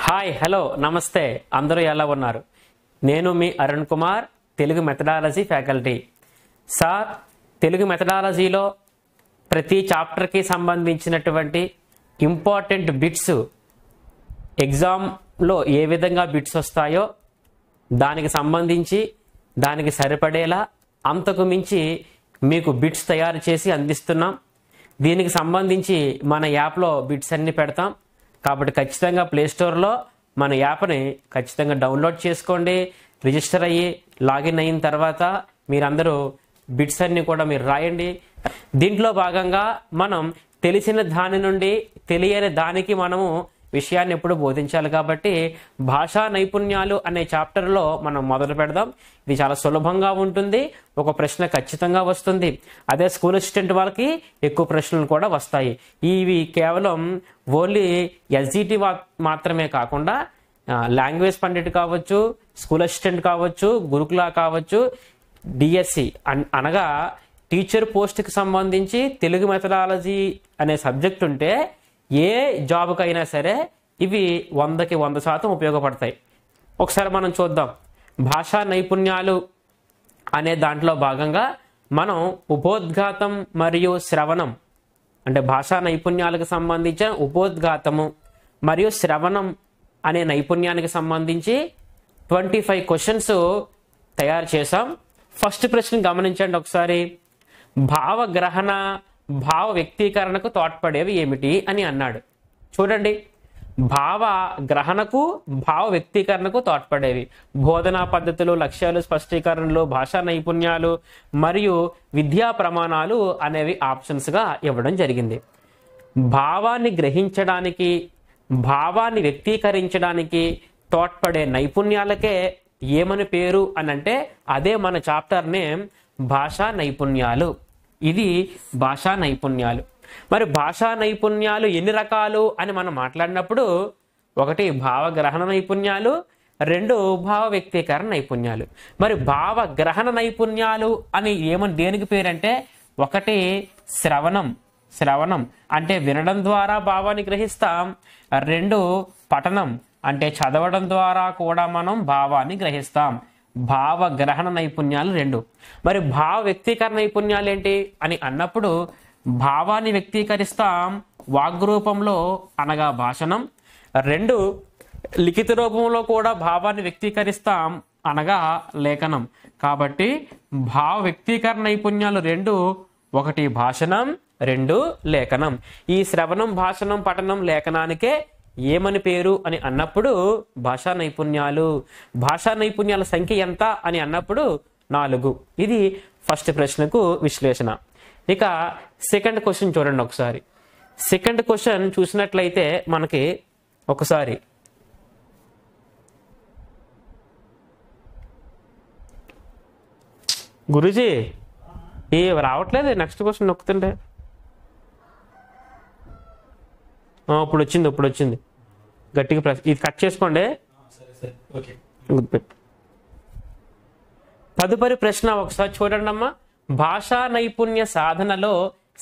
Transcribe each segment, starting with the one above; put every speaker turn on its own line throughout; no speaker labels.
Hi hello నమస్తే అందరూ ఎలా ఉన్నారు? నేను మీ Arun Kumar, Telugu methodology faculty. Sir, Telugu మెథడాలజీలో ప్రతి చాప్టర్కి సంబంధించినటువంటి ఇంపార్టెంట్ బిట్స్ ఎగ్జామ్లో ఏ విధంగా బిట్స్ వస్తాయో దానికి సంబంధించి దానికి సరిపడేలా అంతకు మించి మీకు బిట్స్ తయారు చేసి అందిస్తున్నాం. దీనికి సంబంధించి మన యాప్లో బిట్స్ అన్ని పెడతాం కాబట్టి ఖచ్చితంగా ప్లేస్టోర్లో మన యాప్ని ఖచ్చితంగా డౌన్లోడ్ చేసుకోండి. రిజిస్టర్ అయ్యి లాగిన్ అయిన తర్వాత మీరందరూ బిట్స్ అన్ని కూడా మీరు రాయండి. దీంట్లో భాగంగా మనం తెలిసిన దాని నుండి తెలియని దానికి మనము విషయాన్ని ఎప్పుడు బోధించాలి కాబట్టి భాషా నైపుణ్యాలు అనే చాప్టర్లో మనం మొదలు పెడదాం. ఇది చాలా సులభంగా ఉంటుంది, ఒక ప్రశ్న ఖచ్చితంగా వస్తుంది. అదే స్కూల్ అసిస్టెంట్ వాళ్ళకి ఎక్కువ ప్రశ్నలు కూడా వస్తాయి. ఇవి కేవలం ఓన్లీ ఎస్జిటి మాత్రమే కాకుండా లాంగ్వేజ్ పండిట్ కావచ్చు, స్కూల్ అసిస్టెంట్ కావచ్చు, గురుకుల కావచ్చు, డిఎస్సి అనగా టీచర్ పోస్ట్కి సంబంధించి తెలుగు మెథడాలజీ అనే సబ్జెక్ట్ ఉంటే ఏ జాబ్కైనా సరే ఇవి 100కి 100% ఉపయోగపడతాయి. ఒకసారి మనం చూద్దాం. భాషా నైపుణ్యాలు అనే దాంట్లో భాగంగా మనం ఉపోద్ఘాతం మరియు శ్రవణం అంటే భాషా నైపుణ్యాలకు సంబంధించిన ఉపోద్ఘాతము మరియు శ్రవణం అనే నైపుణ్యానికి సంబంధించి 25 క్వశ్చన్స్ తయారు చేసాం. ఫస్ట్ ప్రశ్న గమనించండి ఒకసారి. భావగ్రహణ భావ వ్యక్తీకరణకు తోడ్పడేవి ఏమిటి అని అన్నాడు. చూడండి, భావ గ్రహణకు భావ వ్యక్తీకరణకు తోడ్పడేవి బోధనా పద్ధతులు, లక్ష్యాలు, స్పష్టీకరణలు, భాషా నైపుణ్యాలు మరియు విద్యా ప్రమాణాలు అనేవి ఆప్షన్స్గా ఇవ్వడం జరిగింది. భావాన్ని గ్రహించడానికి, భావాన్ని వ్యక్తీకరించడానికి తోడ్పడే నైపుణ్యాలకే ఏమని పేరు అని అంటే అదే మన చాప్టర్ నేమ్ భాషా నైపుణ్యాలు. ఇది భాషా నైపుణ్యాలు. మరి భాషా నైపుణ్యాలు ఎన్ని రకాలు అని మనం మాట్లాడినప్పుడు 1 భావగ్రహణ నైపుణ్యాలు, 2 భావ వ్యక్తీకరణ నైపుణ్యాలు. మరి భావగ్రహణ నైపుణ్యాలు అని దేనికి పేరంటే 1 శ్రవణం అంటే వినడం ద్వారా భావాన్ని గ్రహిస్తాం. 2 పఠనం అంటే చదవడం ద్వారా కూడా మనం భావాన్ని గ్రహిస్తాం. భావగ్రహణ నైపుణ్యాలు 2. మరి భావ వ్యక్తీకరణ నైపుణ్యాలు ఏంటి అని అన్నప్పుడు భావాన్ని వ్యక్తీకరిస్తాం వాగ్రూపంలో అనగా భాషణం. 2 లిఖిత రూపంలో కూడా భావాన్ని వ్యక్తీకరిస్తాం అనగా లేఖనం. కాబట్టి భావ వ్యక్తీకరణ నైపుణ్యాలు 2, 1 భాషణం, 2 లేఖనం. ఈ శ్రవణం, భాషణం, పఠనం, లేఖనానికే ఏమని పేరు అని అన్నప్పుడు భాషా నైపుణ్యాలు. భాషా నైపుణ్యాల సంఖ్య ఎంత అని అన్నప్పుడు 4. ఇది ఫస్ట్ ప్రశ్నకు విశ్లేషణ. ఇక సెకండ్ క్వశ్చన్ చూడండి ఒకసారి. సెకండ్ క్వశ్చన్ చూసినట్లయితే మనకి ఒకసారి గురూజీ ఏ రావట్లేదు, నెక్స్ట్ క్వశ్చన్ నొక్కుతుంటే ఇప్పుడు వచ్చింది గట్టిగా ఇది కట్ చేసుకోండి. తదుపరి ప్రశ్న ఒకసారి చూడండి అమ్మా. భాషా నైపుణ్య సాధనలో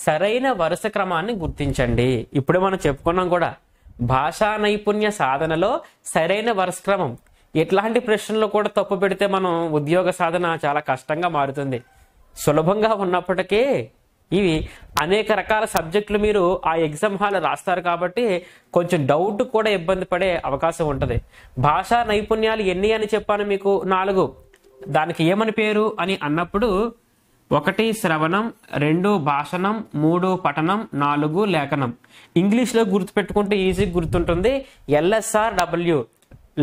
సరైన వరుస క్రమాన్ని గుర్తించండి. ఇప్పుడు మనం చెప్పుకున్నాం కూడా భాషా నైపుణ్య సాధనలో సరైన వరుస క్రమం. ఎట్లాంటి ప్రశ్నలు కూడా తప్పు పెడితే మనం ఉద్యోగ సాధన చాలా కష్టంగా మారుతుంది. సులభంగా ఉన్నప్పటికీ ఇవి అనేక రకాల సబ్జెక్టులు మీరు ఆ ఎగ్జామ్ హాల్ రాస్తారు కాబట్టి కొంచెం డౌట్ కూడా ఇబ్బంది పడే అవకాశం ఉంటుంది. భాషా నైపుణ్యాలు ఎన్ని అని చెప్పాను మీకు? 4. దానికి ఏమని పేరు అని అన్నప్పుడు 1 శ్రవణం, 2 భాషణం, 3 పఠనం, 4 లేఖనం. ఇంగ్లీష్లో గుర్తుపెట్టుకుంటే ఈజీగా గుర్తుంటుంది. LSRW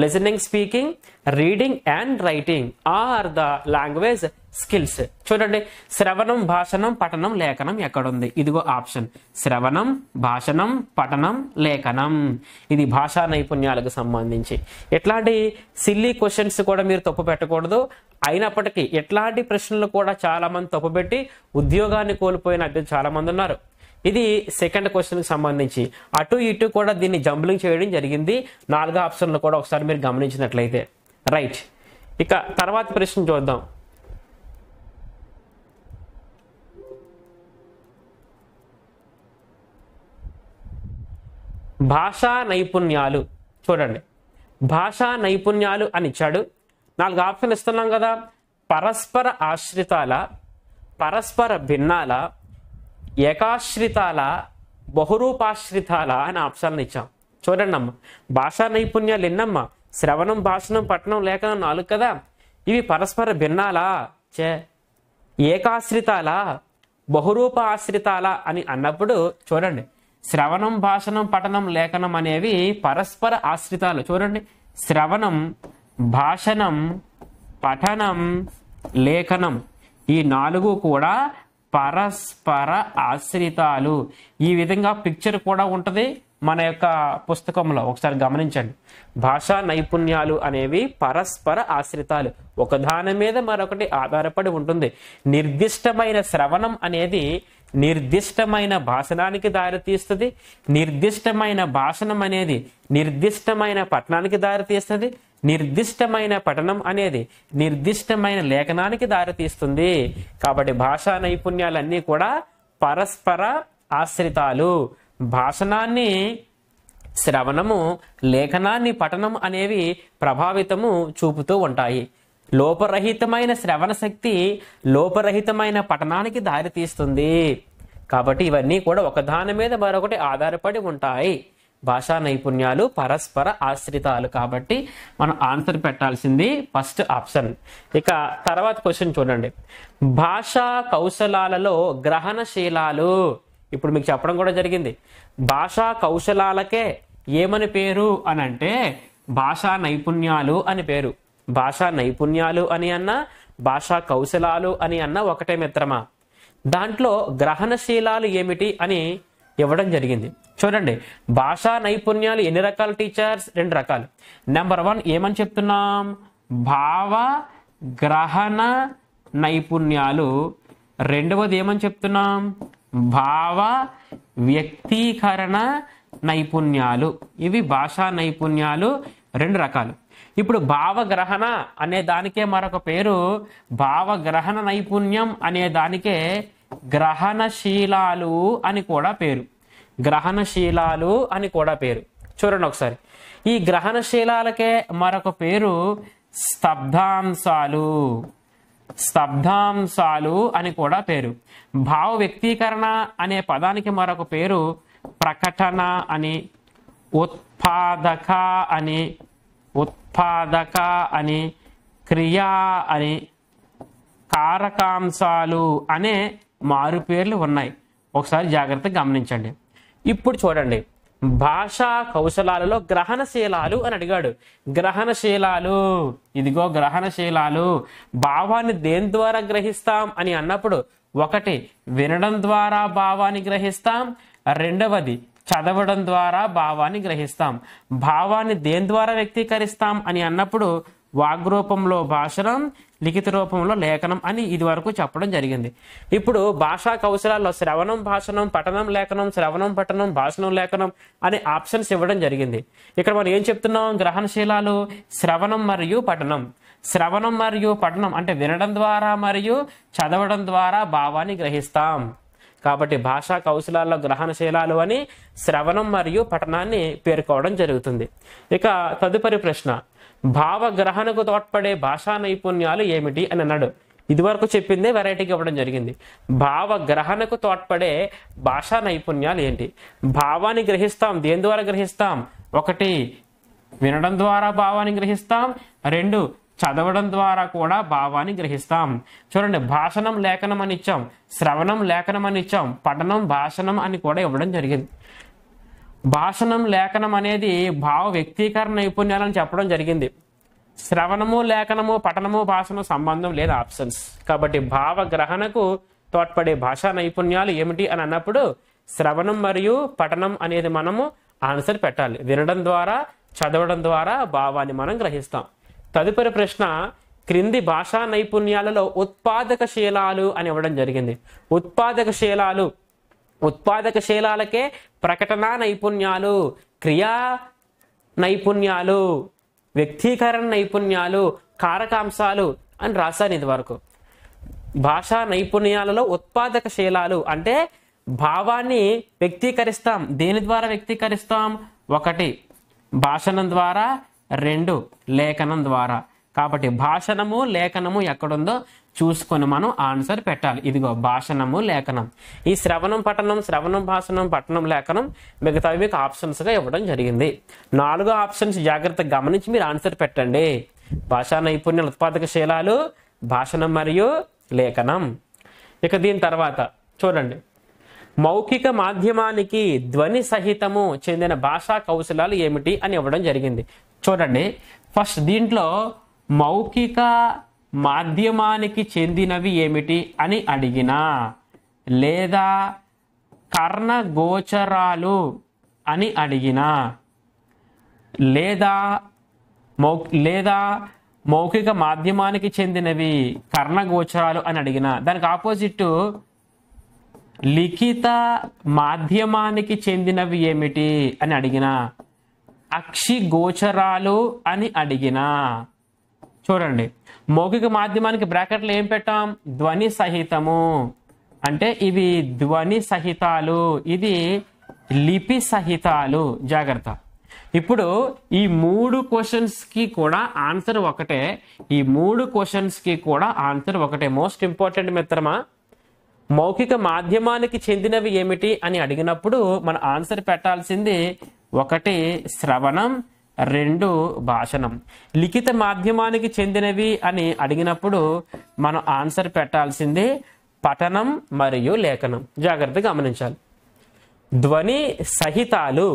listening, speaking, reading and writing are the language skills. చూడండి, శ్రవణం, భాషణం, పఠనం, లేఖనం ఎక్కడుంది? ఇదిగో ఆప్షన్. శ్రవణం, భాషణం, పఠనం, లేఖనం. ఇది భాషా నైపుణ్యాలకు సంబంధించి. ఎట్లాంటి సిల్లీ క్వశ్చన్స్ కూడా మీరు తప్పు పెట్టకూడదు. అయినప్పటికీ ఎట్లాంటి ప్రశ్నలు కూడా చాలా మంది తప్పు పెట్టి ఉద్యోగాన్ని కోల్పోయిన అభ్యర్థులు చాలా మంది ఉన్నారు. ఇది సెకండ్ క్వశ్చన్కి సంబంధించి అటు ఇటు కూడా దీన్ని జంబ్లింగ్ చేయడం జరిగింది. 4 ఆప్షన్లు కూడా ఒకసారి మీరు గమనించినట్లయితే రైట్. ఇక తర్వాత ప్రశ్న చూద్దాం. భాషా నైపుణ్యాలు చూడండి. భాషా నైపుణ్యాలు అని ఇచ్చాడు. 4 ఆప్షన్లు ఇస్తున్నాం కదా. పరస్పర ఆశ్రితాల, పరస్పర భిన్నాల, ఏకాశ్రితాల, బహురూపాశ్రితాల అని ఆప్షన్లు ఇచ్చాం. చూడండి అమ్మ, భాషా నైపుణ్యాలు ఎన్నమ్మా? శ్రవణం, భాషణం, పఠనం, లేఖనం 4 కదా. ఇవి పరస్పర భిన్నాలా, ఏకాశ్రితాల, బహురూప ఆశ్రితాల అని అన్నప్పుడు చూడండి, శ్రవణం, భాషణం, పఠనం, లేఖనం అనేవి పరస్పర ఆశ్రితాలు. చూడండి, శ్రవణం, భాషణం, పఠనం, లేఖనం ఈ 4 కూడా పరస్పర ఆశ్రితాలు. ఈ విధంగా పిక్చర్ కూడా ఉంటుంది మన యొక్క పుస్తకంలో, ఒకసారి గమనించండి. భాషా నైపుణ్యాలు అనేవి పరస్పర ఆశ్రితాలు, ఒకదాని మీద మరొకటి ఆధారపడి ఉంటుంది. నిర్దిష్టమైన శ్రవణం అనేది నిర్దిష్టమైన భాషణానికి దారితీస్తుంది, నిర్దిష్టమైన భాషణం అనేది నిర్దిష్టమైన పఠనానికి దారితీస్తుంది, నిర్దిష్టమైన పఠనం అనేది నిర్దిష్టమైన లేఖనానికి దారితీస్తుంది. కాబట్టి భాషా నైపుణ్యాలన్నీ కూడా పరస్పర ఆశ్రితాలు. భాషణాన్ని, శ్రవణము, లేఖనాన్ని, పఠనం అనేవి ప్రభావితము చూపుతూ ఉంటాయి. లోపరహితమైన శ్రవణ శక్తి లోపరహితమైన పఠనానికి దారితీస్తుంది. కాబట్టి ఇవన్నీ కూడా ఒకదాని మీద మరొకటి ఆధారపడి ఉంటాయి. భాషా నైపుణ్యాలు పరస్పర ఆశ్రితాలు. కాబట్టి మనం ఆన్సర్ పెట్టాల్సింది ఫస్ట్ ఆప్షన్. ఇక తర్వాత క్వశ్చన్ చూడండి. భాషా కౌశలాలలో గ్రహణశీలాలు. ఇప్పుడు మీకు చెప్పడం కూడా జరిగింది. భాషా కౌశలాలకే ఏమని పేరు అని అంటే భాషా నైపుణ్యాలు అని పేరు. భాషా నైపుణ్యాలు అని అన్నా, భాషా కౌశలాలు అని అన్నా ఒకటే మిత్రమా. దాంట్లో గ్రహణశీలాలు ఏమిటి అని ఇవ్వడం జరిగింది. చూడండి, భాషా నైపుణ్యాలు ఎన్ని రకాలు టీచర్స్? 2 రకాలు. నెంబర్ 1 ఏమని చెప్తున్నాం? భావ గ్రహణ నైపుణ్యాలు. రెండవది ఏమని చెప్తున్నాం? భావ వ్యక్తీకరణ నైపుణ్యాలు. ఇవి భాషా నైపుణ్యాలు 2 రకాలు. ఇప్పుడు భావగ్రహణ అనే దానికే మరొక పేరు, భావగ్రహణ నైపుణ్యం అనే దానికే గ్రహణశీలాలు అని కూడా పేరు. గ్రహణశీలాలు అని కూడా పేరు. చూడండి ఒకసారి, ఈ గ్రహణశీలాలకే మరొక పేరు స్తబ్దాంశాలు. స్తబ్దాంశాలు అని కూడా పేరు. భావ వ్యక్తీకరణ అనే పదానికి మరొక పేరు ప్రకటన అని, ఉత్పాదక అని, ఉత్పాదక అని, క్రియా అని, కారకాంశాలు అనే మారు పేర్లు ఉన్నాయి. ఒకసారి జాగ్రత్తగా గమనించండి. ఇప్పుడు చూడండి, భాషా కౌశలాలలో గ్రహణశీలాలు అని అడిగాడు. గ్రహణశీలాలు, ఇదిగో గ్రహణశీలాలు. భావాన్ని దేని ద్వారా గ్రహిస్తాం అని అన్నప్పుడు, 1 వినడం ద్వారా భావాన్ని గ్రహిస్తాం, 2వది చదవడం ద్వారా భావాన్ని గ్రహిస్తాం. భావాన్ని దేని ద్వారా వ్యక్తీకరిస్తాం అని అన్నప్పుడు వాగ్రూపంలో భాషణం, లిఖిత రూపంలో లేఖనం అని ఇది వరకు చెప్పడం జరిగింది. ఇప్పుడు భాషా కౌశలాల్లో శ్రవణం, భాషణం, పఠనం, లేఖనం, శ్రవణం, పఠనం, భాషణం, లేఖనం అనే ఆప్షన్స్ ఇవ్వడం జరిగింది. ఇక్కడ మనం ఏం చెప్తున్నాం? గ్రహణశీలాలు శ్రవణం మరియు పఠనం. శ్రవణం మరియు పఠనం అంటే వినడం ద్వారా మరియు చదవడం ద్వారా భావాన్ని గ్రహిస్తాం. కాబట్టి భాషా కౌశలాల్లో గ్రహణశీలాలు అని శ్రవణం మరియు పఠనాన్ని పేర్కోవడం జరుగుతుంది. ఇక తదుపరి ప్రశ్న, భావగ్రహణకు తోడ్పడే భాషా నైపుణ్యాలు ఏమిటి అని అన్నాడు. ఇదివరకు చెప్పిందే వెరైటీకి ఇవ్వడం జరిగింది. భావగ్రహణకు తోడ్పడే భాషా నైపుణ్యాలు ఏంటి? భావాన్ని గ్రహిస్తాం, దేని ద్వారా గ్రహిస్తాం? 1 వినడం ద్వారా భావాన్ని గ్రహిస్తాం, 2 చదవడం ద్వారా కూడా భావాన్ని గ్రహిస్తాం. చూడండి, భాషణం, లేఖనం అని ఇచ్చాం, శ్రవణం, లేఖనం అని ఇచ్చాం, పఠనం, భాషణం అని కూడా ఇవ్వడం జరిగింది. భాషణం, లేఖనం అనేది భావ వ్యక్తీకరణ నైపుణ్యాలని చెప్పడం జరిగింది. శ్రవణము, లేఖనము, పఠనము, భాషణం సంబంధం లేదు ఆప్షన్స్. కాబట్టి భావగ్రహణకు తోడ్పడే భాషా నైపుణ్యాలు ఏమిటి అని అన్నప్పుడు శ్రవణం మరియు పఠనం అనేది మనము ఆన్సర్ పెట్టాలి. వినడం ద్వారా, చదవడం ద్వారా భావాన్ని మనం గ్రహిస్తాం. తదుపరి ప్రశ్న, క్రింది భాషా నైపుణ్యాలలో ఉత్పాదకశీలాలు అని ఇవ్వడం జరిగింది. ఉత్పాదకశీలాలు, ఉత్పాదకశీలాలకే ప్రకటన నైపుణ్యాలు, క్రియా నైపుణ్యాలు, వ్యక్తీకరణ నైపుణ్యాలు, కారకాంశాలు అని రాశాను ఇది వరకు. భాషా నైపుణ్యాలలో ఉత్పాదకశీలాలు అంటే భావాన్ని వ్యక్తీకరిస్తాం. దేని ద్వారా వ్యక్తీకరిస్తాం? 1 భాషణం ద్వారా, 2 లేఖనం ద్వారా. కాబట్టి భాషణము లేఖనము ఎక్కడుందో చూసుకొని మనం ఆన్సర్ పెట్టాలి. ఇదిగో భాషణము లేఖనం. ఈ శ్రవణం పఠనం, శ్రవణం భాషణం, పఠనం లేఖనం మిగతావి మీకు ఆప్షన్స్గా ఇవ్వడం జరిగింది. 4 ఆప్షన్స్ జాగ్రత్తగా గమనించి మీరు ఆన్సర్ పెట్టండి. భాషా నైపుణ్యాల ఉత్పాదకశీలాలు, భాషణం మరియు లేఖనం. ఇక దీని తర్వాత చూడండి, మౌఖిక మాధ్యమానికి ధ్వని సహితము చెందిన భాషా కౌశలాలు ఏమిటి అని ఇవ్వడం జరిగింది. చూడండి, ఫస్ట్ దీంట్లో మౌఖిక మాధ్యమానికి చెందినవి ఏమిటి అని అడిగినా, లేదా కర్ణగోచరాలు అని అడిగినా, లేదా మౌఖిక మాధ్యమానికి చెందినవి కర్ణగోచరాలు అని అడిగినా, దానికి ఆపోజిట్ లిఖిత మాధ్యమానికి చెందినవి ఏమిటి అని అడిగినా, అక్షిగోచరాలు అని అడిగినా. చూడండి, మౌఖిక మాధ్యమానికి బ్రాకెట్లో ఏం పెట్టాం? ధ్వని సహితము. అంటే ఇవి ధ్వని సహితాలు, ఇది లిపి సహితాలు. జాగ్రత్త. ఇప్పుడు ఈ 3 క్వశ్చన్స్కి కూడా ఆన్సర్ ఒకటే. ఈ 3 క్వశ్చన్స్కి కూడా ఆన్సర్ ఒకటే. మోస్ట్ ఇంపార్టెంట్ మిత్రమా, మౌఖిక మాధ్యమానికి చెందినవి ఏమిటి అని అడిగినప్పుడు మన ఆన్సర్ పెట్టాల్సింది 1 శ్రవణం, 2 భాషణం. లిఖిత మాధ్యమానికి చెందినవి అని అడిగినప్పుడు మనం ఆన్సర్ పెట్టాల్సింది పఠనం మరియు లేఖనం. జాగ్రత్తగా గమనించాలి. ధ్వని సహితాలు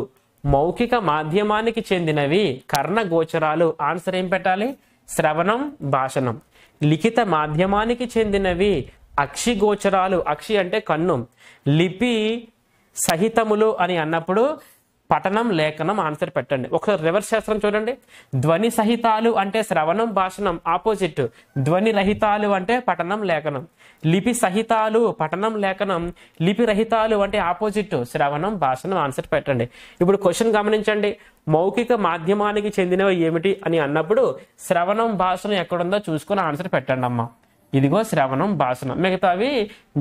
మౌఖిక మాధ్యమానికి చెందినవి కర్ణగోచరాలు. ఆన్సర్ ఏం పెట్టాలి? శ్రవణం, భాషణం. లిఖిత మాధ్యమానికి చెందినవి అక్షిగోచరాలు. అక్షి అంటే కన్ను. లిపి సహితములు అని అన్నప్పుడు పఠనం, లేఖనం ఆన్సర్ పెట్టండి. ఒకసారి రివర్స్ చేస్తాం చూడండి. ధ్వని సహితాలు అంటే శ్రవణం, భాషణం. ఆపోజిట్ ధ్వని రహితాలు అంటే పఠనం, లేఖనం. లిపి సహితాలు పఠనం, లేఖనం. లిపి రహితాలు అంటే ఆపోజిట్ శ్రవణం, భాషణం. ఆన్సర్ పెట్టండి. ఇప్పుడు క్వశ్చన్ గమనించండి. మౌఖిక మాధ్యమానికి చెందినవి ఏమిటి అని అన్నప్పుడు శ్రవణం, భాషణం ఎక్కడుందో చూసుకొని ఆన్సర్ పెట్టండి అమ్మా. ఇదిగో శ్రవణం, భాషణం. మిగతావి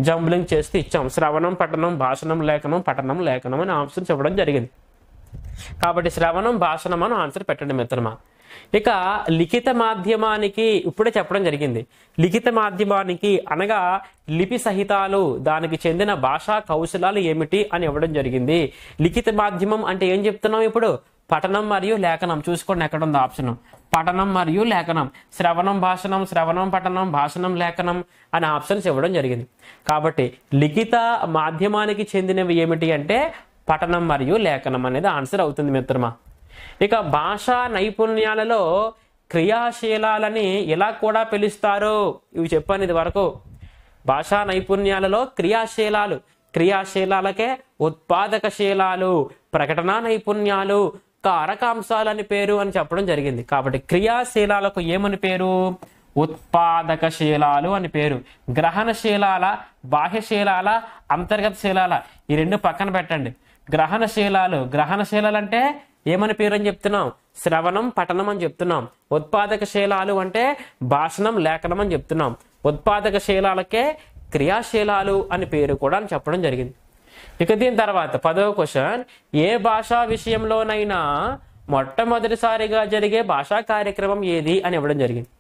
జంబ్లింగ్ చేస్తే ఇచ్చాం. శ్రవణం, పఠనం, భాషణం, లేఖనం, పఠనం, లేఖనం అని ఆప్షన్స్ ఇవ్వడం జరిగింది. కాబట్టి శ్రవణం, భాషణం అని ఆన్సర్ పెట్టండి మిత్రమా. ఇక లిఖిత మాధ్యమానికి ఇప్పుడే చెప్పడం జరిగింది. లిఖిత మాధ్యమానికి అనగా లిపి సహితాలు, దానికి చెందిన భాషా కౌశలాలు ఏమిటి అని ఇవ్వడం జరిగింది. లిఖిత మాధ్యమం అంటే ఏం చెప్తున్నాం ఇప్పుడు? పఠనం మరియు లేఖనం. చూసుకోండి ఎక్కడ ఉంది ఆప్షన్. పఠనం మరియు లేఖనం. శ్రవణం, భాషణం, శ్రవణం, పఠనం, భాషణం, లేఖనం అనే ఆప్షన్స్ ఇవ్వడం జరిగింది. కాబట్టి లిఖిత మాధ్యమానికి చెందినవి ఏమిటి అంటే పఠనం మరియు లేఖనం అనేది ఆన్సర్ అవుతుంది మిత్రమా. ఇక భాషా నైపుణ్యాలలో క్రియాశీలాలని ఎలా కూడా పిలుస్తారు ఇవి చెప్పాను ఇది వరకు. భాషా నైపుణ్యాలలో క్రియాశీలాలకే ఉత్పాదకశీలాలు, ప్రకటన నైపుణ్యాలు, కారకాంశాలు అని పేరు అని చెప్పడం జరిగింది. కాబట్టి క్రియాశీలాలకు ఏమని పేరు? ఉత్పాదకశీలాలు అని పేరు. గ్రహణశీలాల, బాహ్యశీలాల, అంతర్గతశీలాల ఈ 2 పక్కన పెట్టండి. గ్రహణశీలాలు అంటే ఏమని పేరు అని చెప్తున్నాం? శ్రవణం, పఠనం అని చెప్తున్నాం. ఉత్పాదకశీలాలు అంటే భాషణం, లేఖనం అని చెప్తున్నాం. ఉత్పాదకశీలాలకే క్రియాశీలాలు అని పేరు కూడా అని చెప్పడం జరిగింది. ఇక దీని తర్వాత 10వ క్వశ్చన్, ఏ భాషా విషయంలోనైనా మొట్టమొదటిసారిగా జరిగే భాషా కార్యక్రమం ఏది అని ఇవ్వడం జరిగింది.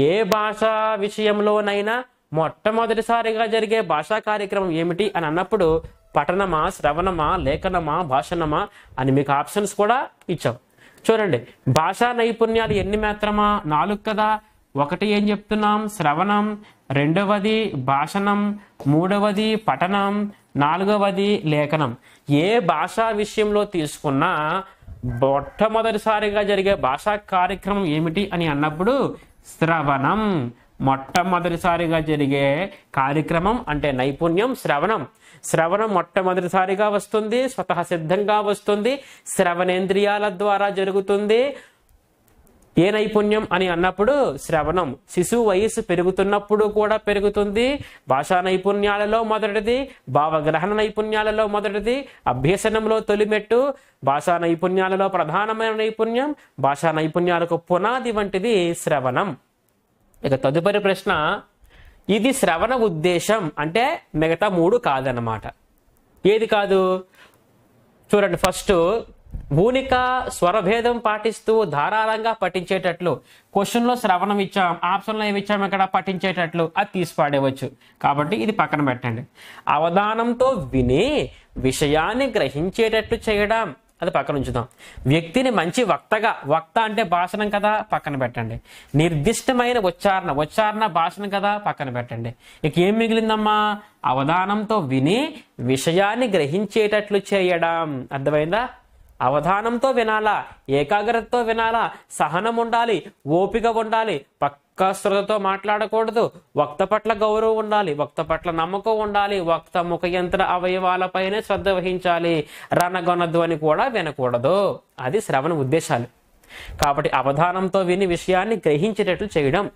ఏ భాషా విషయంలోనైనా మొట్టమొదటిసారిగా జరిగే భాషా కార్యక్రమం ఏమిటి అని అన్నప్పుడు పఠనమా, శ్రవణమా, లేఖనమా, భాషణమా అని మీకు ఆప్షన్స్ కూడా ఇచ్చాం. చూడండి, భాషా నైపుణ్యాలు ఎన్ని మాత్రమా? 4 కదా. 1 ఏం చెప్తున్నాం? శ్రవణం. 2వది భాషణం. 3వది పఠనం. 4వది లేఖనం. ఏ భాషా విషయంలో తీసుకున్నా మొట్టమొదటిసారిగా జరిగే భాషా కార్యక్రమం ఏమిటి అని అన్నప్పుడు శ్రవణం. మొట్టమొదటిసారిగా జరిగే కార్యక్రమం అంటే నైపుణ్యం శ్రవణం. శ్రవణం మొట్టమొదటిసారిగా వస్తుంది, స్వతహ సిద్ధంగా వస్తుంది, శ్రవణేంద్రియాల ద్వారా జరుగుతుంది. ఏ నైపుణ్యం అని అన్నప్పుడు శ్రవణం. శిశువు వయస్సు పెరుగుతున్నప్పుడు కూడా పెరుగుతుంది. భాషా నైపుణ్యాలలో మొదటిది, భావగ్రహణ నైపుణ్యాలలో మొదటిది, అభ్యసనంలో తొలిమెట్టు, భాషా నైపుణ్యాలలో ప్రధానమైన నైపుణ్యం, భాషా నైపుణ్యాలకు పునాది వంటిది శ్రవణం. ఇక తదుపరి ప్రశ్న, ఇది శ్రవణ ఉద్దేశం అంటే మిగతా 3 కాదన్నమాట. ఏది కాదు? చూడండి, ఫస్ట్ ఊనిక స్వరభేదం పాటిస్తూ ధారాళంగా పఠించేటట్లు. క్వశ్చన్లో శ్రవణం ఇచ్చాం, ఆప్షన్లో ఏమి ఇచ్చాం, ఇక్కడ పఠించేటట్లు, అది తీసి పాడేవచ్చు. కాబట్టి ఇది పక్కన పెట్టండి. అవధానంతో విని విషయాన్ని గ్రహించేటట్లు చేయడం, అది పక్కన ఉంచుదాం. వ్యక్తిని మంచి వక్తగా, వక్త అంటే భాషణం కదా, పక్కన పెట్టండి. నిర్దిష్టమైన ఉచ్చారణ భాషణం కదా, పక్కన పెట్టండి. ఇక ఏం మిగిలిందమ్మా? అవధానంతో విని విషయాన్ని గ్రహించేటట్లు చేయడం. అర్థమైందా? అవధానంతో వినాలా, ఏకాగ్రతతో వినాలా, సహనం ఉండాలి, ఓపిక ఉండాలి, పక్కా శ్రద్ధతో మాట్లాడకూడదు, వక్త పట్ల గౌరవం ఉండాలి, వక్త పట్ల నమ్మకం ఉండాలి, వక్త ముఖ యంత్ర అవయవాలపైనే శ్రద్ధ వహించాలి, రణగొనధ్వని కూడా వినకూడదు. అది శ్రవణ ఉద్దేశాలు. కాబట్టి అవధానంతో విని విషయాన్ని గ్రహించేటట్లు చేయడం.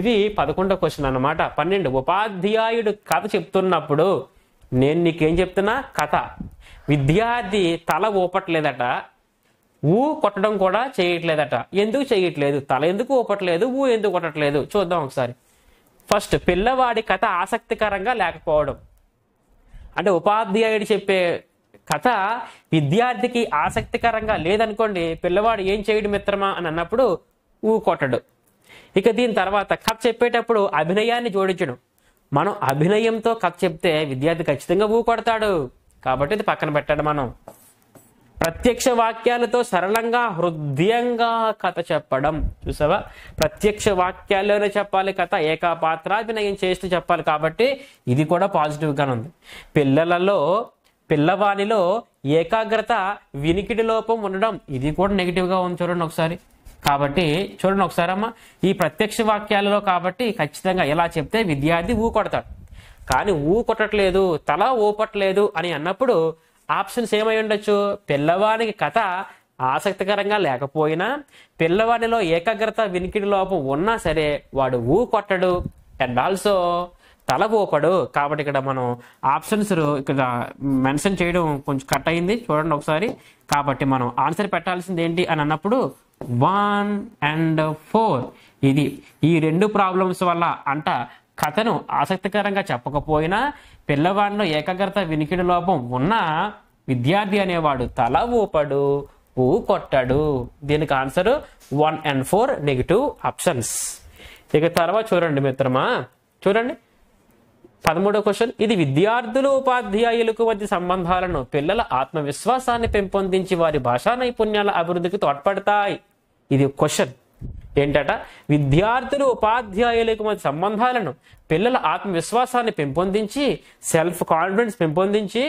ఇది 11వ క్వశ్చన్ అన్నమాట. 12 ఉపాధ్యాయుడు కథ చెప్తున్నప్పుడు, నేను నీకేం చెప్తున్నా? కథ. విద్యార్థి తల ఊపట్లేదట, ఊ కొట్టడం కూడా చేయట్లేదట. ఎందుకు చేయట్లేదు? తల ఎందుకు ఊపట్లేదు, ఊ ఎందుకు కొట్టట్లేదు? చూద్దాం ఒకసారి. ఫస్ట్, పిల్లవాడి కథ ఆసక్తికరంగా లేకపోవడం. అంటే ఉపాధ్యాయుడు చెప్పే కథ విద్యార్థికి ఆసక్తికరంగా లేదనుకోండి, పిల్లవాడు ఏం చేయడు మిత్రమా అని అన్నప్పుడు ఊ కొట్టడు. ఇక దీని తర్వాత కథ చెప్పేటప్పుడు అభినయాన్ని జోడించడం. మనం అభినయంతో కథ చెప్తే విద్యార్థి ఖచ్చితంగా ఊ కొడతాడు. కాబట్టి ఇది పక్కన పెట్టండి. మనం ప్రత్యక్ష వాక్యాలతో సరళంగా హృదయంగా కథ చెప్పడం. చూసావా? ప్రత్యక్ష వాక్యాల్లోనే చెప్పాలి కథ, ఏకాపాత్రాభినయం చేస్తూ చెప్పాలి. కాబట్టి ఇది కూడా పాజిటివ్గానే ఉంది. పిల్లవానిలో ఏకాగ్రత, వినికిడి లోపం ఉండడం, ఇది కూడా నెగిటివ్గా ఉంది. చూడండి ఒకసారి. కాబట్టి చూడండి ఒకసారి అమ్మ, ఈ ప్రత్యక్ష వాక్యాలలో కాబట్టి ఖచ్చితంగా ఎలా చెప్తే విద్యార్థి ఊ కొడతాడు. కానీ ఊ కొట్టట్లేదు, తల ఊపట్లేదు అని అన్నప్పుడు ఆప్షన్స్ ఏమై ఉండొచ్చు? పిల్లవానికి కథ ఆసక్తికరంగా లేకపోయినా, పిల్లవాడిలో ఏకాగ్రత, వినికిడి లోపం ఉన్నా సరే వాడు ఊ కొట్టడు అండ్ ఆల్సో తల ఊపడు. కాబట్టి ఇక్కడ మనం ఆప్షన్స్ ఇక్కడ మెన్షన్ చేయడం కొంచెం కట్ అయింది. చూడండి ఒకసారి. కాబట్టి మనం ఆన్సర్ పెట్టాల్సింది ఏంటి అని అన్నప్పుడు 1 and 4. ఇది ఈ 2 ప్రాబ్లమ్స్ వల్ల అంట కథను ఆసక్తికరంగా చెప్పకపోయినా, పిల్లవాడిలో ఏకాగ్రత, వినికిడి లోపం ఉన్నా విద్యార్థి అనేవాడు తల ఊపడు, ఊ కొట్టాడు. దీనికి ఆన్సర్ 1 and 4 నెగిటివ్ ఆప్షన్స్. ఇక తర్వాత చూడండి మిత్రమా, చూడండి 13వ క్వశ్చన్. ఇది విద్యార్థులు ఉపాధ్యాయులకు మధ్య సంబంధాలను, పిల్లల ఆత్మవిశ్వాసాన్ని పెంపొందించి వారి భాషా నైపుణ్యాల అభివృద్ధికి తోడ్పడతాయి. ఇది క్వశ్చన్ ఏంటట? విద్యార్థులు ఉపాధ్యాయులకు మధ్య సంబంధాలను, పిల్లల ఆత్మవిశ్వాసాన్ని పెంపొందించి, సెల్ఫ్ కాన్ఫిడెన్స్ పెంపొందించి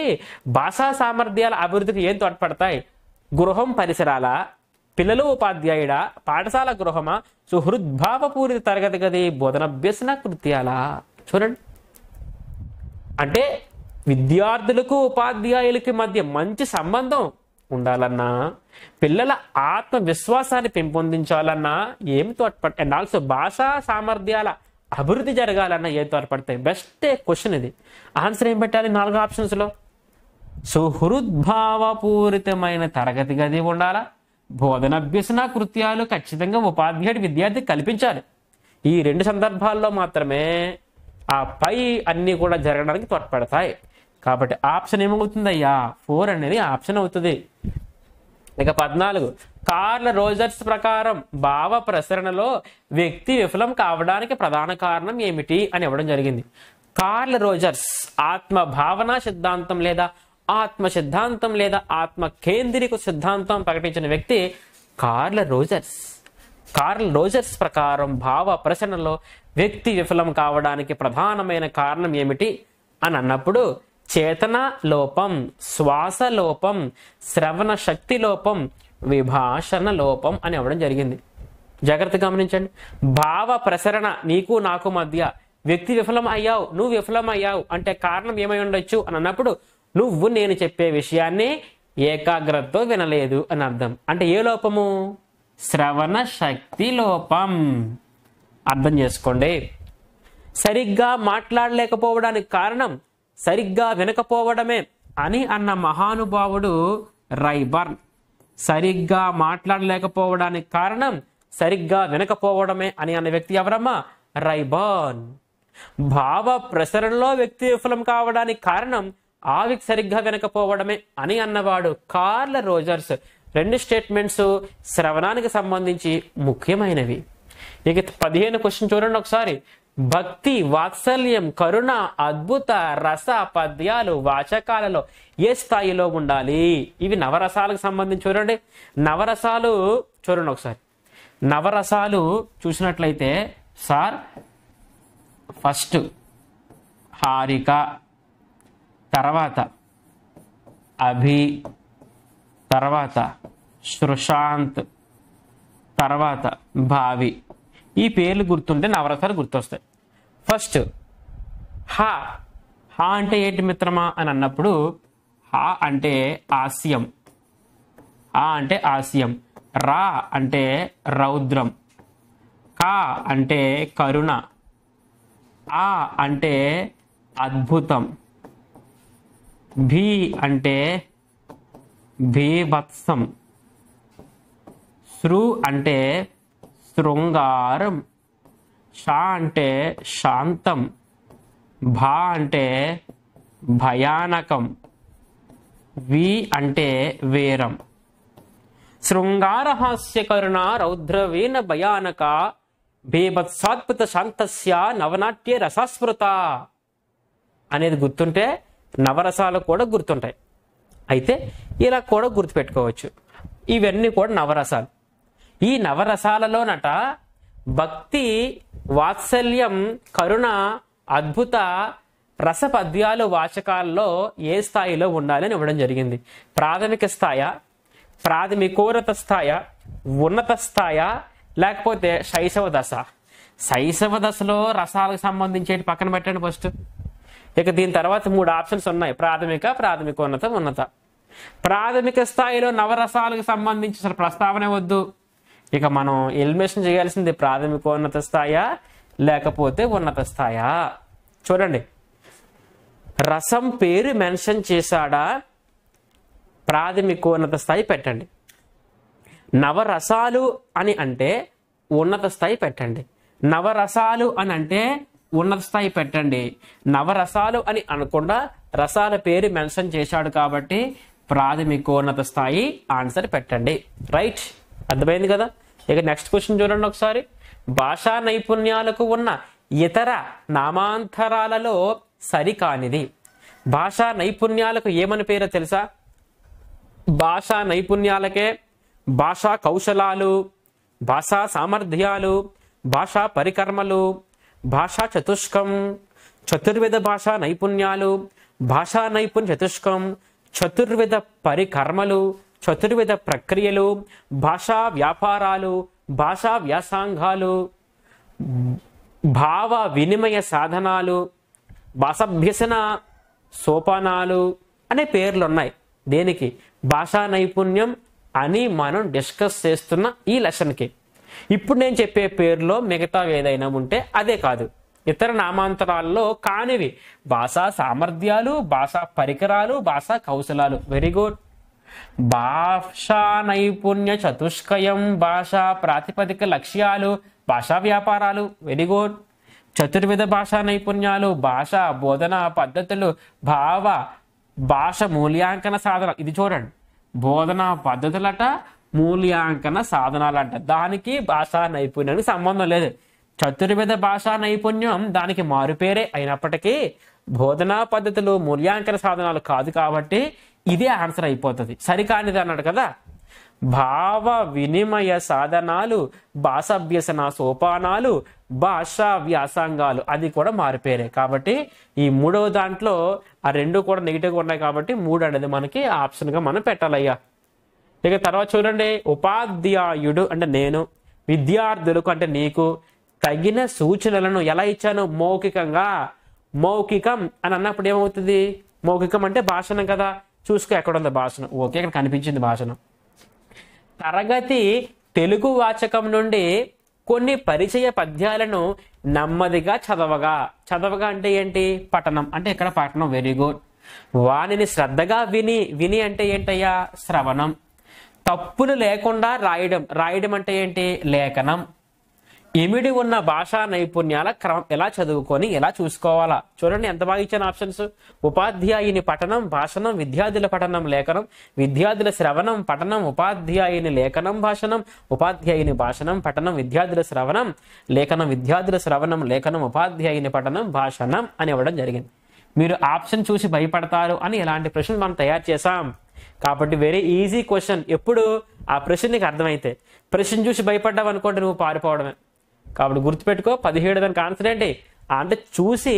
భాషా సామర్థ్యాల అభివృద్ధికి ఏం తోడ్పడతాయి? గృహం పరిసరాల, పిల్లలు ఉపాధ్యాయుడా, పాఠశాల గృహమా, సుహృద్భావపూరిత తరగతి గది, బోధనాభ్యసన కృత్యాల. చూడండి, అంటే విద్యార్థులకు ఉపాధ్యాయులకి మధ్య మంచి సంబంధం ఉండాలన్నా, పిల్లల ఆత్మవిశ్వాసాన్ని పెంపొందించాలన్నా ఏం తోడ్పడ, అండ్ ఆల్సో భాషా సామర్థ్యాల అభివృద్ధి జరగాలన్నా ఏం తోడ్పడతాయి? బెస్ట్ క్వశ్చన్ ఇది. ఆన్సర్ ఏం పెట్టాలి 4 ఆప్షన్స్లో? సుహృద్భావపూరితమైన తరగతి గది ఉండాలా, బోధనాభ్యసన కృత్యాలు ఖచ్చితంగా ఉపాధ్యాయుడు విద్యార్థికి కల్పించాలి. ఈ 2 సందర్భాల్లో మాత్రమే ఆ పై అన్నీ కూడా జరగడానికి తోడ్పడతాయి. కాబట్టి ఆప్షన్ ఏమవుతుందయ్యా? 4 అనేది ఆప్షన్ అవుతుంది. ఇక 14, కార్ల్ రోజర్స్ ప్రకారం భావ ప్రసరణలో వ్యక్తి విఫలం కావడానికి ప్రధాన కారణం ఏమిటి అని ఇవ్వడం జరిగింది. కార్ల్ రోజర్స్ ఆత్మ భావన సిద్ధాంతం లేదా ఆత్మ సిద్ధాంతం లేదా ఆత్మ కేంద్రీక సిద్ధాంతం ప్రకటించిన వ్యక్తి కార్ల్ రోజర్స్. కార్ల్ రోజర్స్ ప్రకారం భావ ప్రసరణలో వ్యక్తి విఫలం కావడానికి ప్రధానమైన కారణం ఏమిటి అని అన్నప్పుడు చేతన లోపం, శ్వాస లోపం, శ్రవణ శక్తి లోపం, విభాషణ లోపం అని అవ్వడం జరిగింది. జాగ్రత్త గమనించండి. భావ ప్రసరణ నీకు నాకు మధ్య వ్యక్తి విఫలం అయ్యావు, నువ్వు విఫలం అయ్యావు అంటే కారణం ఏమై ఉండొచ్చు అని అన్నప్పుడు నువ్వు నేను చెప్పే విషయాన్ని ఏకాగ్రతతో వినలేదు అని అర్థం. అంటే ఏ లోపము? శ్రవణ శక్తి లోపం. అర్థం చేసుకోండి. సరిగ్గా మాట్లాడలేకపోవడానికి కారణం సరిగ్గా వినకపోవడమే అని అన్న మహానుభావుడు రైబర్న్. సరిగ్గా మాట్లాడలేకపోవడానికి కారణం సరిగ్గా వినకపోవడమే అని అన్న వ్యక్తి ఎవరమ్మా? రైబర్న్. భావ ప్రసరణలో వ్యక్తి విఫలం కావడానికి కారణం ఆ వ్యక్తి సరిగ్గా వినకపోవడమే అని అన్నవాడు కార్ల్ రోజర్స్. రెండు స్టేట్మెంట్స్ శ్రవణానికి సంబంధించి ముఖ్యమైనవి. ఇక 15 క్వశ్చన్ చూడండి ఒకసారి. భక్తి, వాత్సల్యం, కరుణ, అద్భుత, రస పద్యాలు వాచకాలలో ఏ స్థాయిలో ఉండాలి? ఇవి నవరసాలకు సంబంధించి చూడండి. నవరసాలు చూడండి ఒకసారి. నవరసాలు చూసినట్లయితే సార్ ఫస్ట్ హారిక, తర్వాత అభి, తర్వాత సుశాంత్, తర్వాత భావి. ఈ పేర్లు గుర్తుంటే నవరసాలు గుర్తొస్తాయి. ఫస్ట్ హా. హా అంటే ఏంటి మిత్రమా అని అన్నప్పుడు హా అంటే హాస్యం, హా అంటే హాస్యం. రా అంటే రౌద్రం, కా అంటే కరుణ, ఆ అంటే అద్భుతం, భీ అంటే భీభత్సం, శృ అంటే శృంగారం, షా అంటే శాంతం, భా అంటే భయానకం, వి అంటే వీరం. శృంగార హాస్య కరుణ రౌద్రవీన భయానక భీభత్సాద్భుత శాంతస్య నవనాట్య రసస్మృత అనేది గుర్తుంటే నవరసాలు కూడా గుర్తుంటాయి. అయితే ఇలా కూడా గుర్తుపెట్టుకోవచ్చు. ఇవన్నీ కూడా నవరసాలు. ఈ నవరసాలలోనట భక్తి, వాత్సల్యం, కరుణ, అద్భుత, రసపద్యాలు వాచకాల్లో ఏ స్థాయిలో ఉండాలని ఇవ్వడం జరిగింది. ప్రాథమిక స్థాయి, ప్రాథమికోన్నత స్థాయి, ఉన్నత స్థాయి, లేకపోతే శైశవ దశ. శైశవ దశలో రసాలకు సంబంధించేటి పక్కన పెట్టండి ఫస్ట్. ఇక దీని తర్వాత 3 ఆప్షన్స్ ఉన్నాయి. ప్రాథమిక, ప్రాథమికోన్నత, ఉన్నత. ప్రాథమిక స్థాయిలో నవరసాలకు సంబంధించి అసలు ప్రస్తావన వద్దు. ఇక మనం ఎలిమినేషన్ చేయాల్సింది ప్రాథమికోన్నత స్థాయా లేకపోతే ఉన్నత స్థాయా. చూడండి, రసం పేరు మెన్షన్ చేశాడా, ప్రాథమికోన్నత స్థాయి పెట్టండి. నవరసాలు అని అంటే ఉన్నత స్థాయి పెట్టండి. నవరసాలు అని అంటే ఉన్నత స్థాయి పెట్టండి. నవరసాలు అని అనకుండా రసాల పేరు మెన్షన్ చేశాడు కాబట్టి ప్రాథమికోన్నత స్థాయి ఆన్సర్ పెట్టండి. రైట్, అర్థమైంది కదా. ఇక నెక్స్ట్ క్వశ్చన్ చూడండి ఒకసారి. భాషా నైపుణ్యాలకు ఉన్న ఇతర నామాంతరాలలో సరికానిది. భాషా నైపుణ్యాలకు ఏమని పేరో తెలుసా? భాషా నైపుణ్యాలకే భాషా కౌశలాలు, భాషా సామర్థ్యాలు, భాషా పరికర్మలు, భాషా చతుష్కం, చతుర్విధ భాషా నైపుణ్యాలు, భాషా నైపుణ్య చతుష్కం, చతుర్విధ పరికర్మలు, చతుర్విధ ప్రక్రియలు, భాషా వ్యాపారాలు, భాషా వ్యాసంగాలు, భావ వినిమయ సాధనాలు, భాషాభ్యసన సోపానాలు అనే పేర్లు ఉన్నాయి. దేనికి? భాషా నైపుణ్యం అని మనం డిస్కస్ చేస్తున్న ఈ లెసన్కి. ఇప్పుడు నేను చెప్పే పేరులో మిగతా ఏదైనా ఉంటే అదే కాదు. ఇతర నామాంతరాల్లో కానివి భాషా సామర్థ్యాలు, భాషా పరికరాలు, భాషా కౌశలాలు. Very good. భాషా నైపుణ్య చతుష్కయం, భాషా ప్రాతిపదిక లక్ష్యాలు, భాషా వ్యాపారాలు. Very good. చతుర్విధ భాషా నైపుణ్యాలు, భాషా బోధన పద్ధతులు, భాష మూల్యాంకన సాధన. ఇది చూడండి, బోధనా పద్ధతులట, మూల్యాంకన సాధనాలంట. దానికి భాషా నైపుణ్యానికి సంబంధం లేదు. చతుర్విధ భాషా నైపుణ్యం దానికి మారుపేరే అయినప్పటికీ బోధనా పద్ధతులు, మూల్యాంకన సాధనాలు కాదు కాబట్టి ఇదే ఆన్సర్ అయిపోతుంది. సరికానిది అన్నాడు కదా. భావ వినిమయ సాధనాలు, భాషాభ్యసన సోపానాలు, భాషా వ్యాసంగాలు అది కూడా మారిపోయారు. కాబట్టి ఈ 3వ దాంట్లో ఆ 2 కూడా నెగిటివ్గా ఉన్నాయి కాబట్టి 3 అనేది మనకి ఆప్షన్గా మనం పెట్టాలయ్యా. ఇక తర్వాత చూడండి, ఉపాధ్యాయుడు అంటే నేను, విద్యార్థులకు అంటే నీకు తగిన సూచనలను ఎలా ఇచ్చాను? మౌఖికంగా. మౌఖికం అని అన్నప్పుడు ఏమవుతుంది? మౌఖికం అంటే భాషణం కదా. చూసుకో ఎక్కడ ఉంది భాషణం. ఓకే, ఇక్కడ కనిపించింది భాషణం. తరగతి తెలుగు వాచకం నుండి కొన్ని పరిచయ పద్యాలను నెమ్మదిగా చదవగా. చదవగా అంటే ఏంటి? పఠనం. అంటే ఇక్కడ పఠనం. Very good. వానిని శ్రద్ధగా విని అంటే ఏంటయ్యా? శ్రవణం. తప్పులు లేకుండా రాయడం. రాయడం అంటే ఏంటి? లేఖనం. ఇమిడి ఉన్న భాషా నైపుణ్యాల క్రమం ఎలా చదువుకొని ఎలా చూసుకోవాలా? చూడండి ఎంత బాగా ఇచ్చిన ఆప్షన్స్. ఉపాధ్యాయుని పఠనం భాషణం, విద్యార్థుల పఠనం లేఖనం, విద్యార్థుల శ్రవణం పఠనం, ఉపాధ్యాయుని లేఖనం భాషణం, ఉపాధ్యాయుని భాషణం పఠనం, విద్యార్థుల శ్రవణం లేఖనం, విద్యార్థుల శ్రవణం లేఖనం, ఉపాధ్యాయుని పఠనం భాషణం అని ఇవ్వడం జరిగింది. మీరు ఆప్షన్ చూసి భయపడతారు అని ఇలాంటి ప్రశ్నలు మనం తయారు చేసాం. కాబట్టి వెరీ ఈజీ క్వశ్చన్. ఎప్పుడు ఆ ప్రశ్న నీకు అర్థమైతే, ప్రశ్న చూసి భయపడ్డావు అనుకోండి నువ్వు పారిపోవడమే. కాబట్టి గుర్తుపెట్టుకో, 17 దానికి ఆన్సర్ ఏంటి అంటే చూసి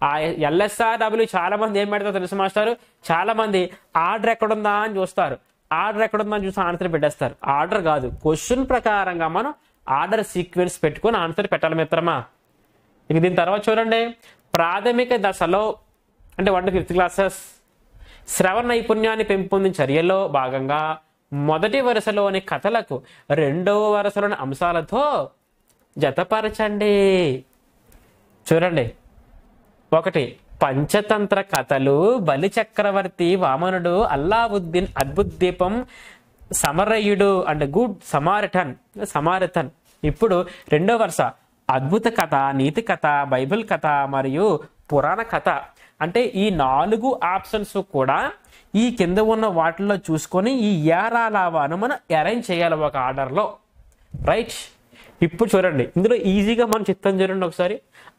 ఆ LSRW చాలా మంది ఏం పెడతారు తెలుసు మాస్టారు, చాలా మంది ఆర్డర్ ఎక్కడుందా అని చూస్తారు, ఆర్డర్ ఎక్కడుందా అని చూసి ఆన్సర్ పెట్టేస్తారు. ఆర్డర్ కాదు, క్వశ్చన్ ప్రకారంగా మనం ఆర్డర్ సీక్వెన్స్ పెట్టుకొని ఆన్సర్ పెట్టాలి మిత్రమా. ఇక దీని తర్వాత చూడండి, ప్రాథమిక దశలో అంటే 1 to 5th క్లాసెస్ శ్రవణ నైపుణ్యాన్ని పెంపొందించే చర్యల్లో భాగంగా మొదటి వరుసలోని కథలకు రెండవ వరుసలోని అంశాలతో జతపరచండి. చూడండి, 1 పంచతంత్ర కథలు, బలి చక్రవర్తి, వామనుడు, అల్లావుద్దీన్, అద్భుత దీపం, సమరయుడు అండ్ గుడ్ సమారిథన్. ఇప్పుడు రెండో వరుస అద్భుత కథ, నీతి కథ, బైబిల్ కథ మరియు పురాణ కథ. అంటే ఈ 4 ఆప్షన్స్ కూడా ఈ కింద ఉన్న వాటిల్లో చూసుకొని ఈ యారాలావాను మనం అరేంజ్ చేయాలి ఒక ఆర్డర్లో, రైట్. ఇప్పుడు చూడండి, ఇందులో ఈజీగా మనం చెప్తాం చూడండి ఒకసారి.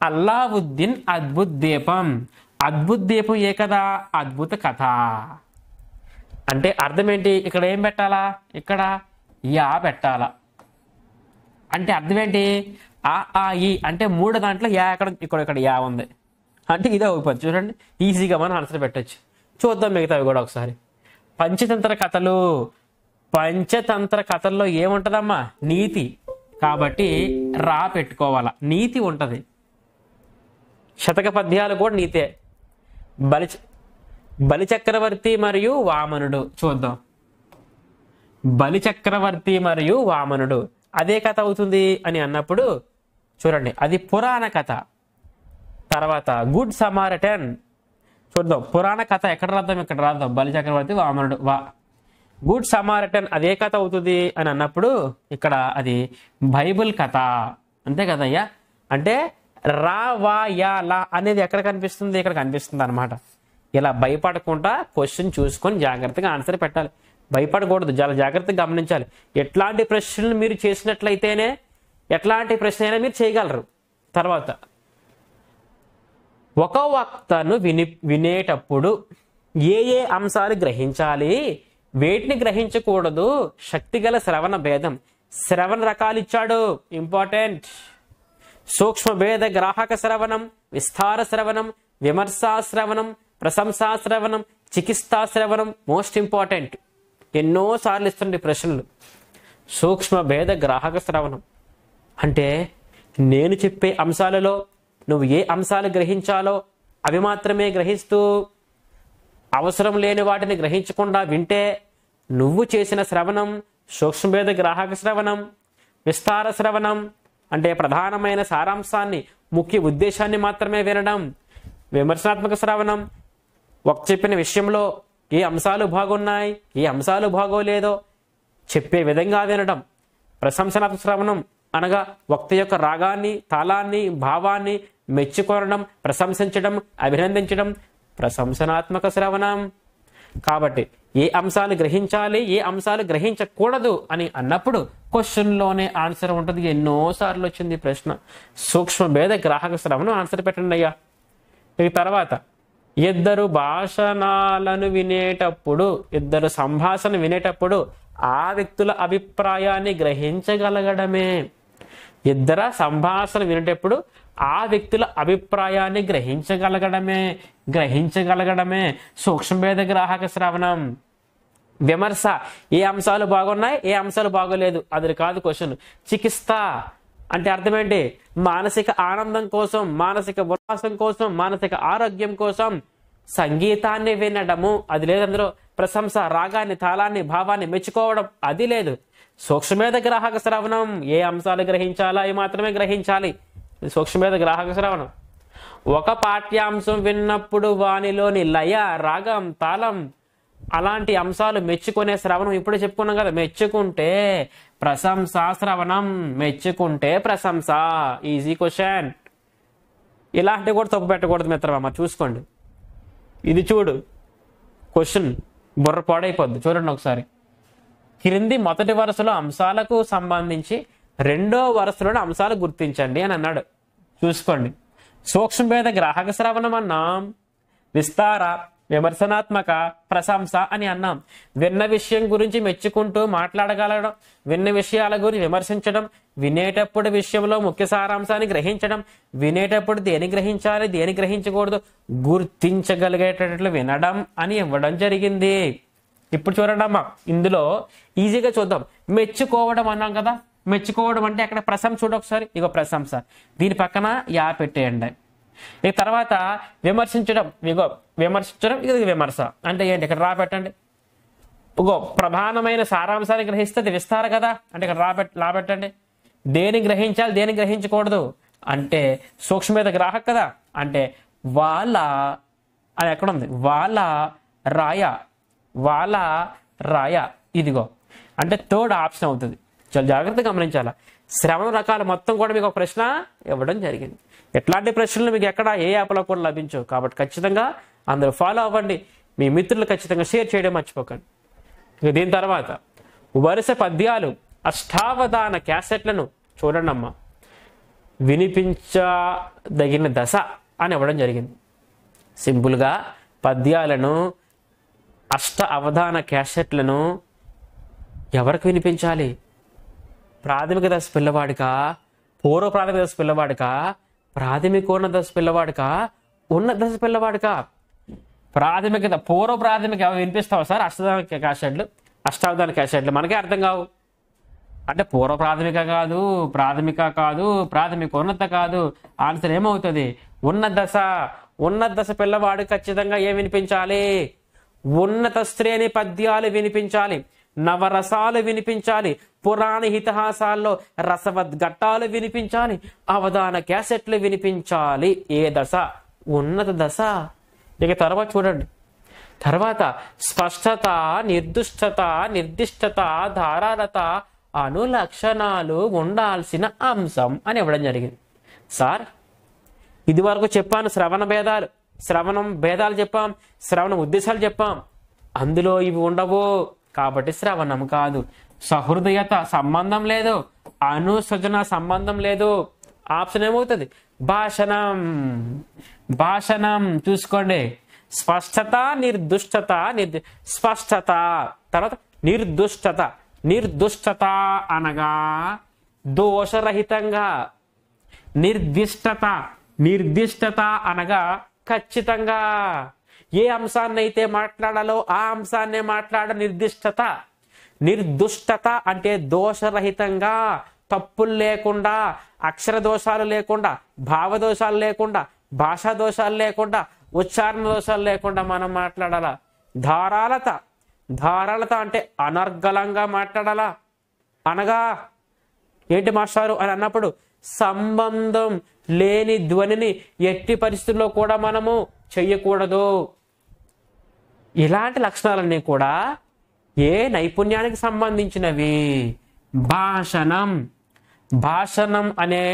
అల్లావుద్దీన్ అద్భుత దీపం. అద్భుత దీపం ఏ కథ? అద్భుత కథ. అంటే అర్థం ఏంటి? ఇక్కడ ఏం పెట్టాలా? ఇక్కడ యా పెట్టాలా. అంటే అర్థం ఏంటి? ఈ అంటే 3 దాంట్లో యా ఇక్కడ యా ఉంది అంటే ఇదే అయిపోద్ది. చూడండి, ఈజీగా మనం ఆన్సర్ పెట్టచ్చు. చూద్దాం మిగతావి కూడా ఒకసారి. పంచతంత్ర కథలు. పంచతంత్ర కథల్లో ఏముంటదమ్మా? నీతి. కాబట్టి రా పెట్టుకోవాలా, నీతి ఉంటది. శతక పద్యాలు కూడా నీతే. బలి చక్రవర్తి మరియు వామనుడు. చూద్దాం, బలి చక్రవర్తి మరియు వామనుడు అదే కథ అవుతుంది అని అన్నప్పుడు చూడండి, అది పురాణ కథ. తర్వాత గుడ్ సమారిటన్. చూద్దాం, పురాణ కథ ఎక్కడ రాద్దాం? ఇక్కడ రాద్దాం, బలి చక్రవర్తి వామనుడు గుడ్ సమారిటన్ అదే కథ అవుతుంది అని అన్నప్పుడు ఇక్కడ అది బైబిల్ కథ. అంతే కదయ్యా. అంటే రా వా యా లా అనేది ఎక్కడ కనిపిస్తుంది? ఇక్కడ కనిపిస్తుంది అనమాట. ఇలా భయపడకుండా క్వశ్చన్ చూసుకొని జాగ్రత్తగా ఆన్సర్ పెట్టాలి. భయపడకూడదు, చాలా జాగ్రత్తగా గమనించాలి. ఎట్లాంటి ప్రశ్నలు మీరు చేసినట్లయితేనే ఎట్లాంటి ప్రశ్న అయినా మీరు చేయగలరు. తర్వాత ఒక వక్తను వినేటప్పుడు ఏ అంశాలు గ్రహించాలి, వేటిని గ్రహించకూడదు, శక్తిగల శ్రవణ భేదం. శ్రవణ రకాలు ఇచ్చాడు, ఇంపార్టెంట్. సూక్ష్మ భేద గ్రాహక శ్రవణం, విస్తార శ్రవణం, విమర్శా శ్రవణం, ప్రశంసా శ్రవణం, చికిత్సా శ్రవణం, మోస్ట్ ఇంపార్టెంట్. ఎన్నోసార్లు ఇస్తుంది ప్రశ్నలు. సూక్ష్మ భేద గ్రాహక శ్రవణం అంటే నేను చెప్పే అంశాలలో నువ్వు ఏ అంశాలు గ్రహించాలో అవి మాత్రమే గ్రహిస్తూ అవసరం లేని వాటిని గ్రహించకుండా వింటే నువ్వు చేసిన శ్రవణం సూక్ష్మభేద గ్రాహక శ్రవణం. విస్తార శ్రవణం అంటే ప్రధానమైన సారాంశాన్ని, ముఖ్య ఉద్దేశాన్ని మాత్రమే వినడం. విమర్శనాత్మక శ్రవణం ఒక చెప్పిన విషయంలో ఏ అంశాలు బాగున్నాయి, ఏ అంశాలు బాగోలేదో చెప్పే విధంగా వినడం. ప్రశంసనాత్మక శ్రవణం అనగా వక్త యొక్క రాగాన్ని, తాళాన్ని, భావాన్ని మెచ్చుకోవడం, ప్రశంసించడం, అభినందించడం ప్రశంసనాత్మక శ్రవణం. కాబట్టి ఏ అంశాలు గ్రహించాలి, ఏ అంశాలు గ్రహించకూడదు అని అన్నప్పుడు క్వశ్చన్లోనే ఆన్సర్ ఉంటుంది. ఎన్నోసార్లు వచ్చింది ప్రశ్న. సూక్ష్మ భేద గ్రాహక శ్రవణం ఆన్సర్ పెట్టండి అయ్యా. ఈ తర్వాత ఇద్దరు భాషణాలను వినేటప్పుడు, ఇద్దరు సంభాషణ వినేటప్పుడు ఆ వ్యక్తుల అభిప్రాయాన్ని గ్రహించగలగడమే. ఇద్దరు సంభాషణ వినేటప్పుడు ఆ వ్యక్తుల అభిప్రాయాన్ని గ్రహించగలగడమే సూక్ష్మభేద గ్రాహక శ్రవణం. విమర్శ ఏ అంశాలు బాగున్నాయి, ఏ అంశాలు బాగోలేదు అది కాదు క్వశ్చన్. చికిత్స అంటే అర్థం ఏంటి? మానసిక ఆనందం కోసం, మానసిక ఉల్లాసం కోసం, మానసిక ఆరోగ్యం కోసం సంగీతాన్ని వినడము అది లేదు. అందులో ప్రశంస, రాగాన్ని, తాళాన్ని, భావాన్ని మెచ్చుకోవడం అది లేదు. సూక్ష్మభేద గ్రాహక శ్రవణం ఏ అంశాలు గ్రహించాలా అవి మాత్రమే గ్రహించాలి. సూక్ష్మభేద గ్రాహక శ్రవణం. ఒక పాఠ్యాంశం విన్నప్పుడు వానిలోని లయ, రాగం, తాళం అలాంటి అంశాలు మెచ్చుకునే శ్రవణం ఇప్పుడే చెప్పుకున్నాం కదా. మెచ్చుకుంటే ప్రశంస శ్రవణం, మెచ్చుకుంటే ప్రశంస. Easy question. ఇలాంటివి కూడా తప్పు పెట్టకూడదు మిత్రమా. చూసుకోండి, ఇది చూడు క్వశ్చన్ బుర్ర పాడైపోద్ది. చూడండి ఒకసారి. క్రింది మొదటి వరుసలో అంశాలకు సంబంధించి రెండో వరుసలోని అంశాలు గుర్తించండి అని అన్నాడు. చూసుకోండి. సూక్ష్మభేద గ్రాహక శ్రవణం అన్నాం, విస్తార విమర్శనాత్మక ప్రశంస అని అన్నాం. విన్న విషయం గురించి మెచ్చుకుంటూ మాట్లాడగలగడం, విన్న విషయాల గురించి విమర్శించడం, వినేటప్పుడు విషయంలో ముఖ్య సారాంశాన్ని గ్రహించడం, వినేటప్పుడు దేని గ్రహించాలి దేని గ్రహించకూడదు గుర్తించగలిగేటట్లు వినడం అని ఇవ్వడం జరిగింది. ఇప్పుడు చూడండి అమ్మా, ఇందులో ఈజీగా చూద్దాం. మెచ్చుకోవడం అన్నాం కదా. మెచ్చుకోవడం అంటే అక్కడ ప్రశంస. చూడ ఒకసారి, ఇగో ప్రశంస, దీని పక్కన యా పెట్టేయండి. ఇక తర్వాత విమర్శించడం, ఇగో విమర్శించడం, ఇది విమర్శ అంటే ఏంటి, ఇక్కడ రా పెట్టండి. ఇగో ప్రధానమైన సారాంశాన్ని గ్రహిస్తే అది విస్తార కదా, అంటే ఇక్కడ రా పెట్టండి. దేని గ్రహించాలి దేని గ్రహించకూడదు అంటే సూక్ష్మభేద గ్రాహక కదా, అంటే వాళ్ళ అది ఎక్కడ ఉంది, వాళ్ళ రాయ ఇదిగో అంటే థర్డ్ ఆప్షన్ అవుతుంది. చాలా జాగ్రత్తగా గమనించాలా. శ్రవణ రకాలు మొత్తం కూడా మీకు ఒక ప్రశ్న ఇవ్వడం జరిగింది. ఎట్లాంటి ప్రశ్నలు మీకు ఎక్కడ ఏ యాప్లో కూడా లభించవు. కాబట్టి ఖచ్చితంగా అందరూ ఫాలో అవ్వండి. మీ మిత్రులు ఖచ్చితంగా షేర్ చేయడం మర్చిపోకండి. ఇక దీని తర్వాత వరుస పద్యాలు అష్టావధాన క్యాసెట్లను చూడండి అమ్మా, వినిపించదగిన దశ అని ఇవ్వడం జరిగింది. సింపుల్గా పద్యాలను అష్ట అవధాన క్యాసెట్లను ఎవరికి వినిపించాలి? ప్రాథమిక దశ పిల్లవాడికా, పూర్వ ప్రాథమిక దశ పిల్లవాడికా, ప్రాథమికోన్నత దశ పిల్లవాడికా, ఉన్నత దశ పిల్లవాడికా? ప్రాథమిక పూర్వ ప్రాథమిక వినిపిస్తావు సార్ అష్టావధాన క్యాసెట్లు మనకే అర్థం కావు. అంటే పూర్వ ప్రాథమిక కాదు, ప్రాథమికోన్నత కాదు. ఆన్సర్ ఏమవుతుంది? ఉన్నత దశ పిల్లవాడు ఖచ్చితంగా ఏం వినిపించాలి? ఉన్నత శ్రేణి పద్యాలు వినిపించాలి, నవరసాలు వినిపించాలి, పురాణ ఇతిహాసాల్లో రసవద్ఘట్టాలు వినిపించాలి, అవధాన క్యాసెట్లు వినిపించాలి. ఏ దశ? ఉన్నత దశ. ఇక తర్వాత చూడండి, తర్వాత స్పష్టత, నిర్దిష్టత, ధారాళత అనులక్షణాలు ఉండాల్సిన అంశం అని ఇవ్వడం జరిగింది. సార్ ఇది వరకు చెప్పాను శ్రవణం భేదాలు చెప్పాం, శ్రవణ ఉద్దేశాలు చెప్పాం, అందులో ఇవి ఉండవు కాబట్టి శ్రవణం కాదు. సహృదయత సంబంధం లేదు, అనుసృజన సంబంధం లేదు. ఆప్షన్ ఏమవుతుంది? భాషణం. చూసుకోండి, స్పష్టత, స్పష్టత, తర్వాత నిర్దుష్టత అనగా దోషరహితంగా, నిర్దిష్టత అనగా ఖచ్చితంగా. ఏ అంశాన్ని అయితే మాట్లాడాలో ఆ అంశాన్నే మాట్లాడ నిర్దుష్టత అంటే దోషరహితంగా, తప్పులు లేకుండా, అక్షర దోషాలు లేకుండా, భావదోషాలు లేకుండా, భాషా దోషాలు లేకుండా, ఉచ్చారణ దోషాలు లేకుండా మనం మాట్లాడాలా. ధారాళత అంటే అనర్గళంగా మాట్లాడాలా. అనగా ఏంటి మాస్టారు అని అన్నప్పుడు సంబంధం లేని ధ్వనిని ఎట్టి పరిస్థితుల్లో కూడా మనము చెయ్యకూడదు. ఇలాంటి లక్షణాలన్నీ కూడా ఏ నైపుణ్యానికి సంబంధించినవి? భాషణం అనే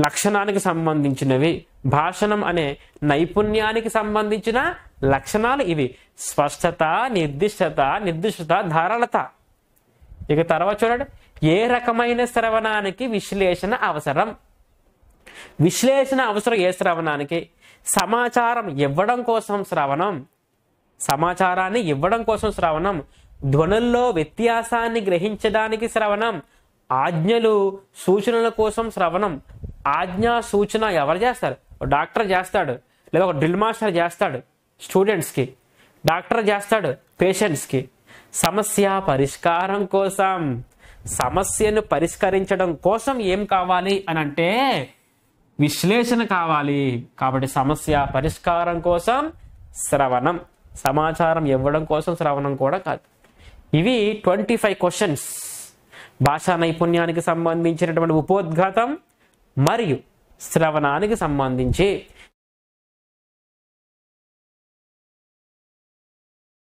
లక్షణానికి సంబంధించినవి, భాషణం అనే నైపుణ్యానికి సంబంధించిన లక్షణాలు ఇవి. స్పష్టత, నిర్దిష్టత, ధారాళత. ఇక తర్వాత చూడండి, ఏ రకమైన శ్రవణానికి విశ్లేషణ అవసరం? విశ్లేషణ అవసరం ఏ శ్రవణానికి? సమాచారాన్ని ఇవ్వడం కోసం శ్రవణం, ధ్వనుల్లో వ్యత్యాసాన్ని గ్రహించడానికి శ్రవణం, ఆజ్ఞలు సూచనల కోసం శ్రవణం. ఆజ్ఞ సూచన ఎవరు చేస్తారు? డాక్టర్ చేస్తాడు, లేదా ఒక డ్రిల్ మాస్టర్ చేస్తాడు స్టూడెంట్స్కి, డాక్టర్ చేస్తాడు పేషెంట్స్కి. సమస్య పరిష్కారం కోసం, సమస్యను పరిష్కరించడం కోసం ఏం కావాలి అని అంటే విశ్లేషణ కావాలి. కాబట్టి సమస్య పరిష్కారం కోసం శ్రవణం, సమాచారం ఇవ్వడం కోసం శ్రవణం కూడా కాదు. ఇవి 25 క్వశ్చన్స్ భాషా నైపుణ్యానికి సంబంధించినటువంటి ఉపోద్ఘాతం మరియు శ్రవణానికి సంబంధించి.